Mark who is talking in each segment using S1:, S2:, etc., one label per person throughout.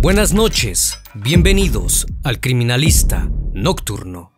S1: Buenas noches, bienvenidos al Criminalista Nocturno.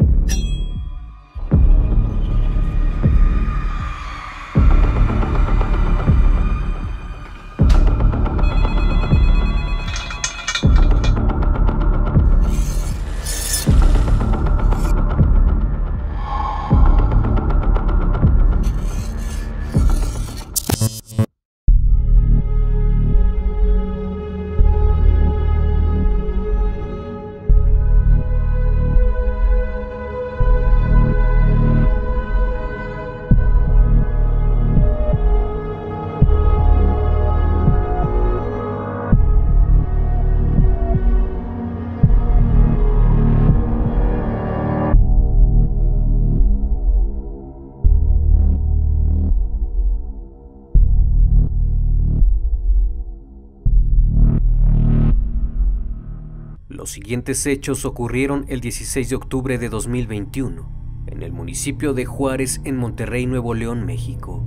S1: Los siguientes hechos ocurrieron el 16 de octubre de 2021, en el municipio de Juárez, en Monterrey, Nuevo León, México.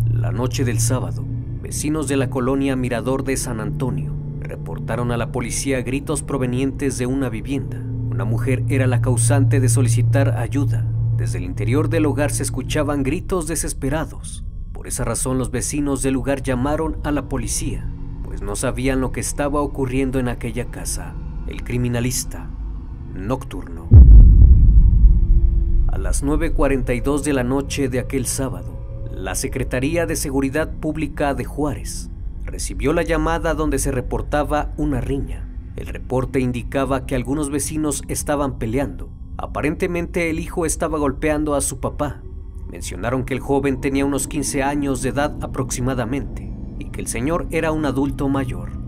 S1: La noche del sábado, vecinos de la colonia Mirador de San Antonio reportaron a la policía gritos provenientes de una vivienda. Una mujer era la causante de solicitar ayuda. Desde el interior del hogar se escuchaban gritos desesperados. Por esa razón, los vecinos del lugar llamaron a la policía, pues no sabían lo que estaba ocurriendo en aquella casa. El Criminalista Nocturno. A las 9:42 de la noche de aquel sábado, la Secretaría de Seguridad Pública de Juárez recibió la llamada donde se reportaba una riña. El reporte indicaba que algunos vecinos estaban peleando. Aparentemente el hijo estaba golpeando a su papá. Mencionaron que el joven tenía unos 15 años de edad aproximadamente y que el señor era un adulto mayor.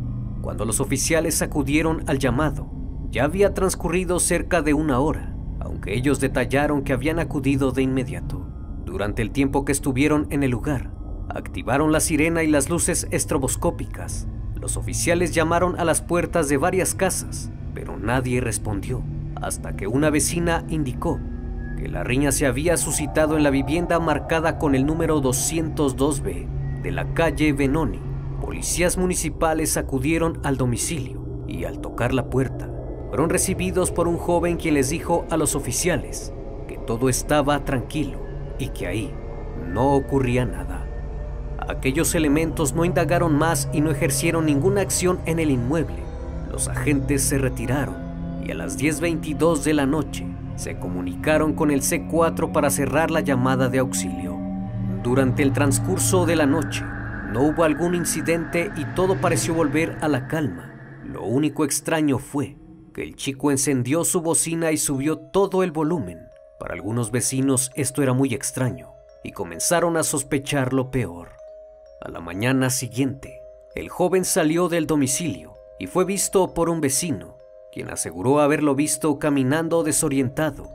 S1: Cuando los oficiales acudieron al llamado, ya había transcurrido cerca de una hora, aunque ellos detallaron que habían acudido de inmediato. Durante el tiempo que estuvieron en el lugar, activaron la sirena y las luces estroboscópicas. Los oficiales llamaron a las puertas de varias casas, pero nadie respondió, hasta que una vecina indicó que la riña se había suscitado en la vivienda marcada con el número 202B de la calle Benoni. Policías municipales acudieron al domicilio y al tocar la puerta, fueron recibidos por un joven quien les dijo a los oficiales que todo estaba tranquilo y que ahí no ocurría nada. Aquellos elementos no indagaron más y no ejercieron ninguna acción en el inmueble. Los agentes se retiraron y a las 10:22 de la noche se comunicaron con el C4 para cerrar la llamada de auxilio. Durante el transcurso de la noche, no hubo algún incidente y todo pareció volver a la calma. Lo único extraño fue que el chico encendió su bocina y subió todo el volumen. Para algunos vecinos esto era muy extraño y comenzaron a sospechar lo peor. A la mañana siguiente, el joven salió del domicilio y fue visto por un vecino, quien aseguró haberlo visto caminando desorientado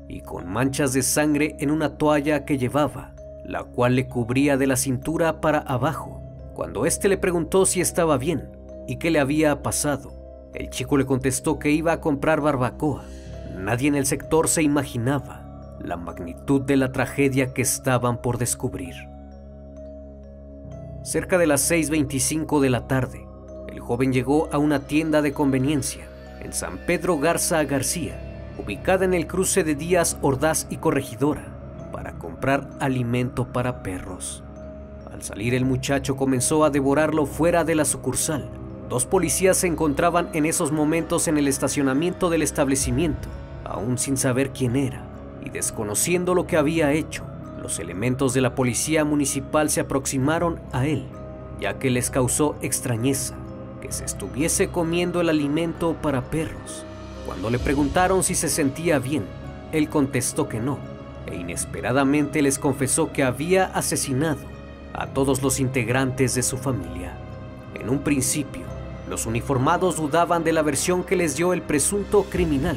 S1: y con manchas de sangre en una toalla que llevaba, la cual le cubría de la cintura para abajo. Cuando éste le preguntó si estaba bien y qué le había pasado, el chico le contestó que iba a comprar barbacoa. Nadie en el sector se imaginaba la magnitud de la tragedia que estaban por descubrir. Cerca de las 6:25 de la tarde, el joven llegó a una tienda de conveniencia en San Pedro Garza García, ubicada en el cruce de Díaz Ordaz y Corregidora, para comprar alimento para perros. Al salir, el muchacho comenzó a devorarlo fuera de la sucursal. Dos policías se encontraban en esos momentos en el estacionamiento del establecimiento, aún sin saber quién era y desconociendo lo que había hecho. Los elementos de la policía municipal se aproximaron a él, ya que les causó extrañeza que se estuviese comiendo el alimento para perros. Cuando le preguntaron si se sentía bien, él contestó que no, e inesperadamente les confesó que había asesinado a todos los integrantes de su familia. En un principio, los uniformados dudaban de la versión que les dio el presunto criminal.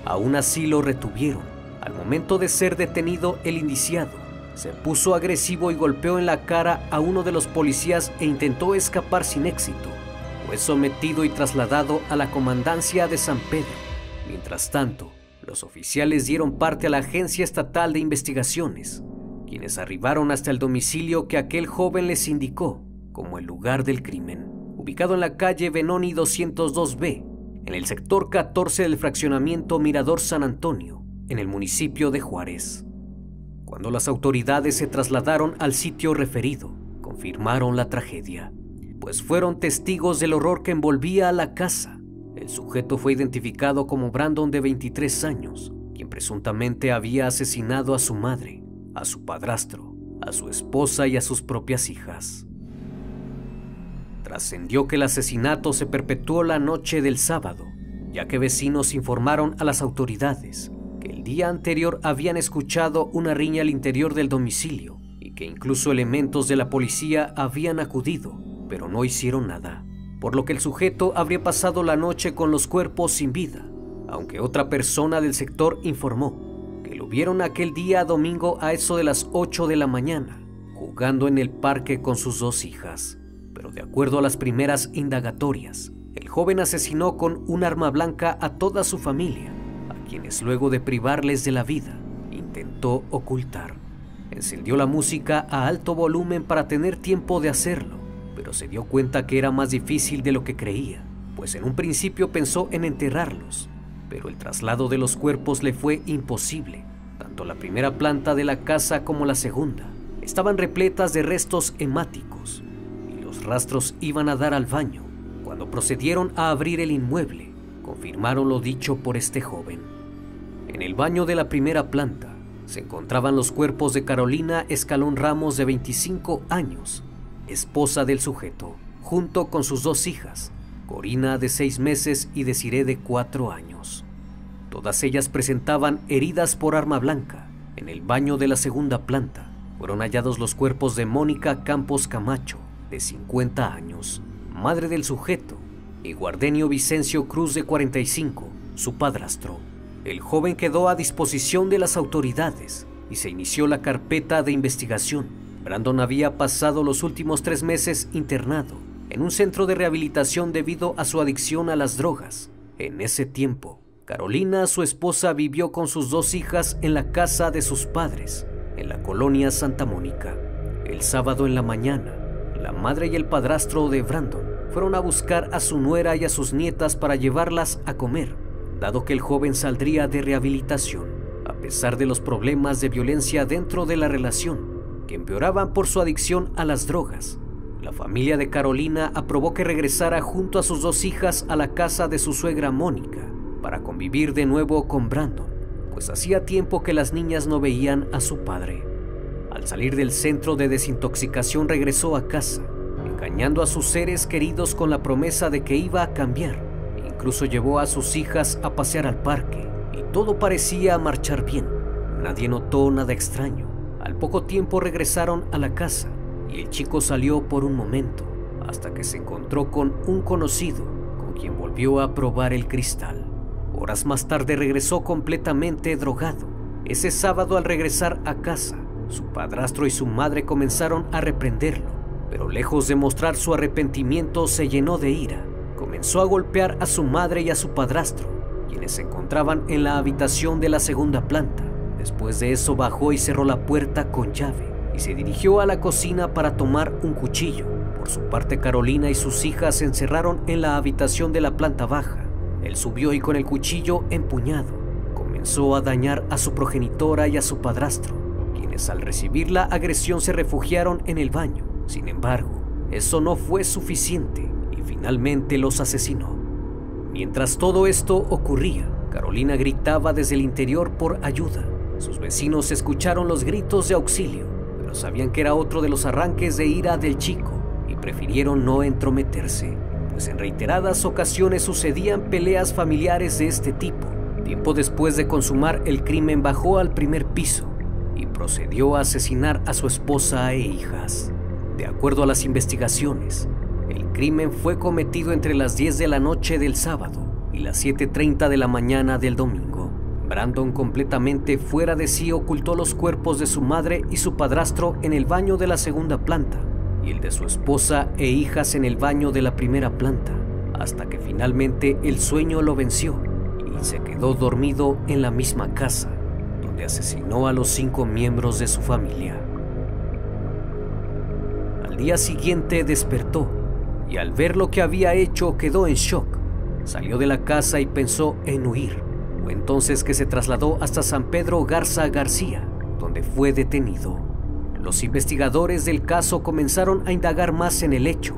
S1: Aún así lo retuvieron. Al momento de ser detenido, el indiciado se puso agresivo y golpeó en la cara a uno de los policías e intentó escapar sin éxito. Fue sometido y trasladado a la comandancia de San Pedro. Mientras tanto, los oficiales dieron parte a la Agencia Estatal de Investigaciones, quienes arribaron hasta el domicilio que aquel joven les indicó como el lugar del crimen, ubicado en la calle Benoni 202B, en el sector 14 del fraccionamiento Mirador San Antonio, en el municipio de Juárez. Cuando las autoridades se trasladaron al sitio referido, confirmaron la tragedia, pues fueron testigos del horror que envolvía a la casa. El sujeto fue identificado como Brandon, de 23 años, quien presuntamente había asesinado a su madre, a su padrastro, a su esposa y a sus propias hijas. Trascendió que el asesinato se perpetuó la noche del sábado, ya que vecinos informaron a las autoridades que el día anterior habían escuchado una riña al interior del domicilio y que incluso elementos de la policía habían acudido, pero no hicieron nada, por lo que el sujeto habría pasado la noche con los cuerpos sin vida, aunque otra persona del sector informó que lo vieron aquel día domingo a eso de las 8 de la mañana, jugando en el parque con sus 2 hijas. Pero de acuerdo a las primeras indagatorias, el joven asesinó con un arma blanca a toda su familia, a quienes luego de privarles de la vida, intentó ocultar. Encendió la música a alto volumen para tener tiempo de hacerlo, pero se dio cuenta que era más difícil de lo que creía, pues en un principio pensó en enterrarlos, pero el traslado de los cuerpos le fue imposible. Tanto la primera planta de la casa como la segunda estaban repletas de restos hemáticos, los rastros iban a dar al baño. Cuando procedieron a abrir el inmueble, confirmaron lo dicho por este joven. En el baño de la primera planta se encontraban los cuerpos de Carolina Escalón Ramos, de 25 años, esposa del sujeto, junto con sus 2 hijas, Corina, de 6 meses, y Desiree, de 4 años. Todas ellas presentaban heridas por arma blanca. En el baño de la segunda planta fueron hallados los cuerpos de Mónica Campos Camacho, de 50 años, madre del sujeto, y Guardenio Vicencio Cruz, de 45, su padrastro. El joven quedó a disposición de las autoridades y se inició la carpeta de investigación. Brandon había pasado los últimos 3 meses internado en un centro de rehabilitación debido a su adicción a las drogas. En ese tiempo, Carolina, su esposa, vivió con sus 2 hijas en la casa de sus padres, en la colonia Santa Mónica. El sábado en la mañana, la madre y el padrastro de Brandon fueron a buscar a su nuera y a sus nietas para llevarlas a comer, dado que el joven saldría de rehabilitación, a pesar de los problemas de violencia dentro de la relación, que empeoraban por su adicción a las drogas. La familia de Carolina aprobó que regresara junto a sus 2 hijas a la casa de su suegra Mónica para convivir de nuevo con Brandon, pues hacía tiempo que las niñas no veían a su padre. Al salir del centro de desintoxicación regresó a casa, engañando a sus seres queridos con la promesa de que iba a cambiar. Incluso llevó a sus hijas a pasear al parque y todo parecía marchar bien. Nadie notó nada extraño. Al poco tiempo regresaron a la casa y el chico salió por un momento hasta que se encontró con un conocido con quien volvió a probar el cristal. Horas más tarde regresó completamente drogado. Ese sábado, al regresar a casa, su padrastro y su madre comenzaron a reprenderlo, pero lejos de mostrar su arrepentimiento, se llenó de ira. Comenzó a golpear a su madre y a su padrastro, quienes se encontraban en la habitación de la segunda planta. Después de eso bajó y cerró la puerta con llave y se dirigió a la cocina para tomar un cuchillo. Por su parte, Carolina y sus hijas se encerraron en la habitación de la planta baja. Él subió y con el cuchillo empuñado comenzó a dañar a su progenitora y a su padrastro, quienes al recibir la agresión se refugiaron en el baño. Sin embargo, eso no fue suficiente y finalmente los asesinó. Mientras todo esto ocurría, Carolina gritaba desde el interior por ayuda. Sus vecinos escucharon los gritos de auxilio, pero sabían que era otro de los arranques de ira del chico y prefirieron no entrometerse, pues en reiteradas ocasiones sucedían peleas familiares de este tipo. Tiempo después de consumar el crimen, bajó al primer piso y procedió a asesinar a su esposa e hijas. De acuerdo a las investigaciones, el crimen fue cometido entre las 10 de la noche del sábado y las 7:30 de la mañana del domingo. Brandon, completamente fuera de sí, ocultó los cuerpos de su madre y su padrastro en el baño de la segunda planta y el de su esposa e hijas en el baño de la primera planta, hasta que finalmente el sueño lo venció y se quedó dormido en la misma casa, donde asesinó a los 5 miembros de su familia. Al día siguiente despertó y al ver lo que había hecho quedó en shock. salió de la casa y pensó en huir. Fue entonces que se trasladó hasta San Pedro Garza García, donde fue detenido. Los investigadores del caso comenzaron a indagar más en el hecho,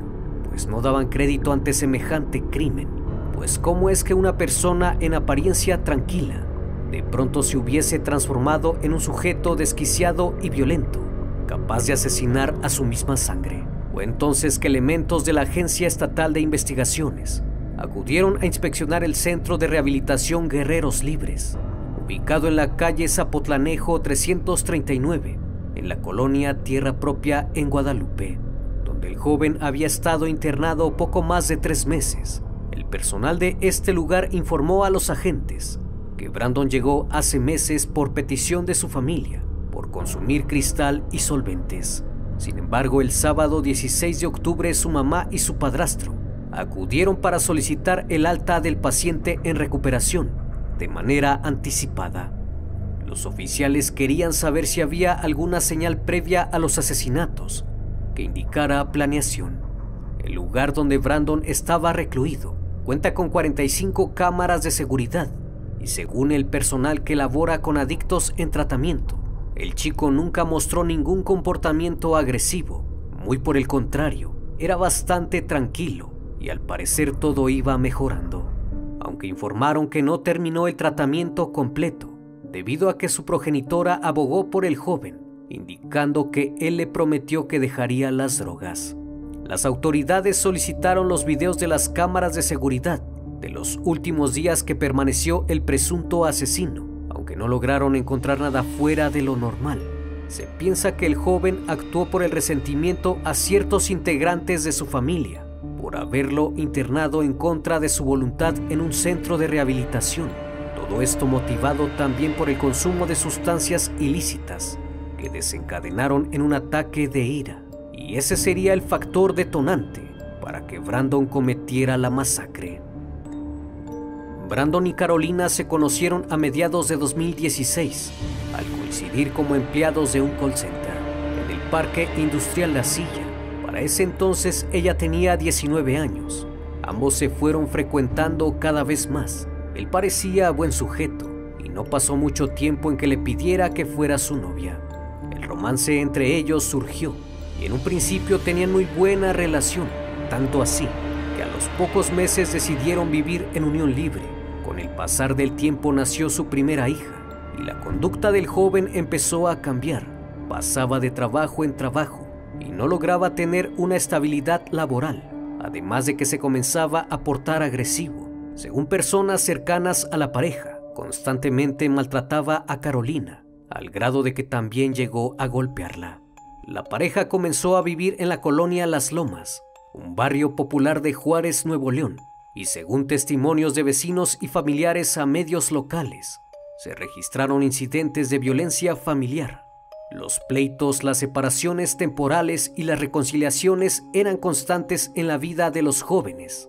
S1: pues no daban crédito ante semejante crimen. Pues cómo es que una persona en apariencia tranquila de pronto se hubiese transformado en un sujeto desquiciado y violento, capaz de asesinar a su misma sangre. Fue entonces que elementos de la Agencia Estatal de Investigaciones acudieron a inspeccionar el Centro de Rehabilitación Guerreros Libres, ubicado en la calle Zapotlanejo 339, en la colonia Tierra Propia en Guadalupe, donde el joven había estado internado poco más de 3 meses. El personal de este lugar informó a los agentes que Brandon llegó hace meses por petición de su familia, por consumir cristal y solventes. Sin embargo, el sábado 16 de octubre su mamá y su padrastro acudieron para solicitar el alta del paciente en recuperación de manera anticipada. Los oficiales querían saber si había alguna señal previa a los asesinatos que indicara planeación. El lugar donde Brandon estaba recluido cuenta con 45 cámaras de seguridad y según el personal que labora con adictos en tratamiento, el chico nunca mostró ningún comportamiento agresivo. Muy por el contrario, era bastante tranquilo y al parecer todo iba mejorando, aunque informaron que no terminó el tratamiento completo debido a que su progenitora abogó por el joven, indicando que él le prometió que dejaría las drogas. Las autoridades solicitaron los videos de las cámaras de seguridad de los últimos días que permaneció el presunto asesino, aunque no lograron encontrar nada fuera de lo normal. Se piensa que el joven actuó por el resentimiento a ciertos integrantes de su familia, por haberlo internado en contra de su voluntad en un centro de rehabilitación. Todo esto motivado también por el consumo de sustancias ilícitas que desencadenaron en un ataque de ira. Y ese sería el factor detonante para que Brandon cometiera la masacre. Brandon y Carolina se conocieron a mediados de 2016, al coincidir como empleados de un call center en el Parque Industrial La Silla. Para ese entonces ella tenía 19 años. Ambos se fueron frecuentando cada vez más. Él parecía buen sujeto y no pasó mucho tiempo en que le pidiera que fuera su novia. El romance entre ellos surgió y en un principio tenían muy buena relación, tanto así que a los pocos meses decidieron vivir en unión libre. Con el pasar del tiempo nació su primera hija y la conducta del joven empezó a cambiar. Pasaba de trabajo en trabajo y no lograba tener una estabilidad laboral, además de que se comenzaba a portar agresivo. Según personas cercanas a la pareja, constantemente maltrataba a Carolina, al grado de que también llegó a golpearla. La pareja comenzó a vivir en la colonia Las Lomas, un barrio popular de Juárez, Nuevo León, y según testimonios de vecinos y familiares a medios locales, se registraron incidentes de violencia familiar. Los pleitos, las separaciones temporales y las reconciliaciones eran constantes en la vida de los jóvenes.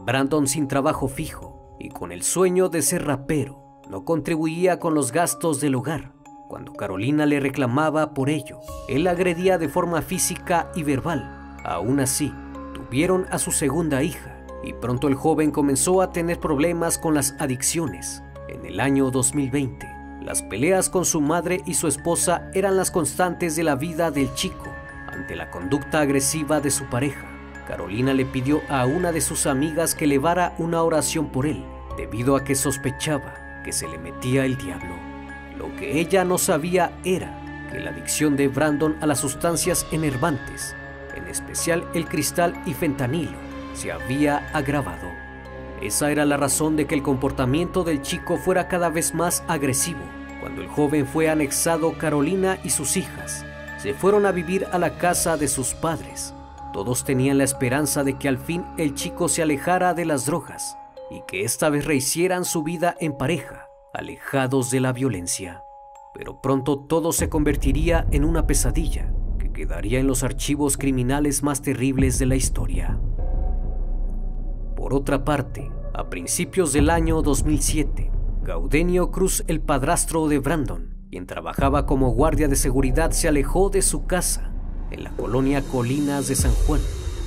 S1: Brandon, sin trabajo fijo y con el sueño de ser rapero, no contribuía con los gastos del hogar. Cuando Carolina le reclamaba por ello, él la agredía de forma física y verbal. Aún así, tuvieron a su segunda hija y pronto el joven comenzó a tener problemas con las adicciones. En el año 2020, las peleas con su madre y su esposa eran las constantes de la vida del chico. Ante la conducta agresiva de su pareja, Carolina le pidió a una de sus amigas que elevara una oración por él, debido a que sospechaba que se le metía el diablo. Lo que ella no sabía era que la adicción de Brandon a las sustancias enervantes, en especial el cristal y fentanilo, se había agravado. Esa era la razón de que el comportamiento del chico fuera cada vez más agresivo. Cuando el joven fue anexado, Carolina y sus hijas se fueron a vivir a la casa de sus padres. Todos tenían la esperanza de que al fin el chico se alejara de las drogas y que esta vez rehicieran su vida en pareja, alejados de la violencia. Pero pronto todo se convertiría en una pesadilla que quedaría en los archivos criminales más terribles de la historia. Por otra parte, a principios del año 2007, Gaudenio Cruz, el padrastro de Brandon, quien trabajaba como guardia de seguridad, se alejó de su casa en la colonia Colinas de San Juan.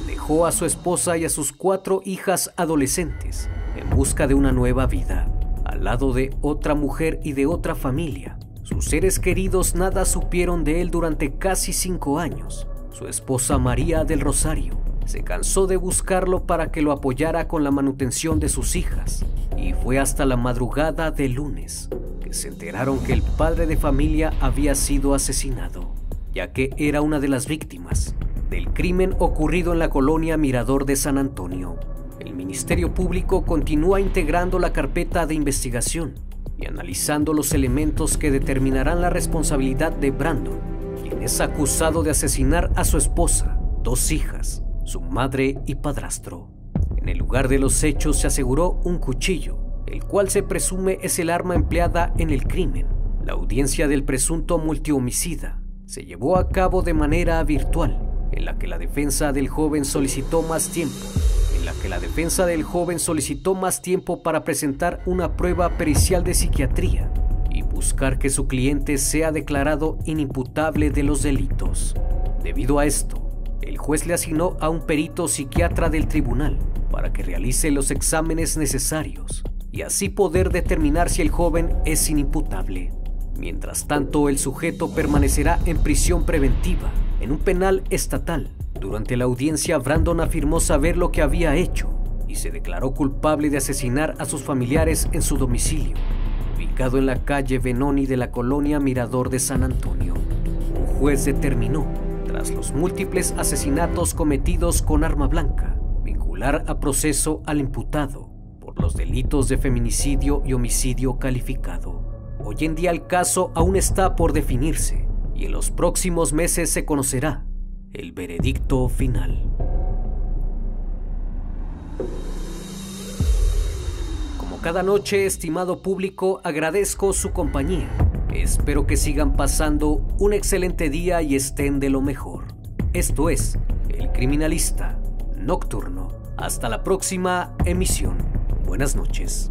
S1: Dejó a su esposa y a sus 4 hijas adolescentes en busca de una nueva vida, al lado de otra mujer y de otra familia. Sus seres queridos nada supieron de él durante casi 5 años. Su esposa María del Rosario se cansó de buscarlo para que lo apoyara con la manutención de sus hijas, y fue hasta la madrugada del lunes que se enteraron que el padre de familia había sido asesinado, ya que era una de las víctimas del crimen ocurrido en la colonia Mirador de San Antonio. El Ministerio Público continúa integrando la carpeta de investigación y analizando los elementos que determinarán la responsabilidad de Brandon, quien es acusado de asesinar a su esposa, 2 hijas, su madre y padrastro. En el lugar de los hechos se aseguró un cuchillo, el cual se presume es el arma empleada en el crimen. La audiencia del presunto multihomicida se llevó a cabo de manera virtual, en la que la defensa del joven solicitó más tiempo para presentar una prueba pericial de psiquiatría y buscar que su cliente sea declarado inimputable de los delitos. Debido a esto, el juez le asignó a un perito psiquiatra del tribunal para que realice los exámenes necesarios y así poder determinar si el joven es inimputable. Mientras tanto, el sujeto permanecerá en prisión preventiva en un penal estatal. Durante la audiencia, Brandon afirmó saber lo que había hecho y se declaró culpable de asesinar a sus familiares en su domicilio, ubicado en la calle Benoni de la colonia Mirador de San Antonio. Un juez determinó, tras los múltiples asesinatos cometidos con arma blanca, vincular a proceso al imputado por los delitos de feminicidio y homicidio calificado. Hoy en día el caso aún está por definirse y en los próximos meses se conocerá el veredicto final. Como cada noche, estimado público, agradezco su compañía. Espero que sigan pasando un excelente día y estén de lo mejor. Esto es El Criminalista Nocturno. Hasta la próxima emisión. Buenas noches.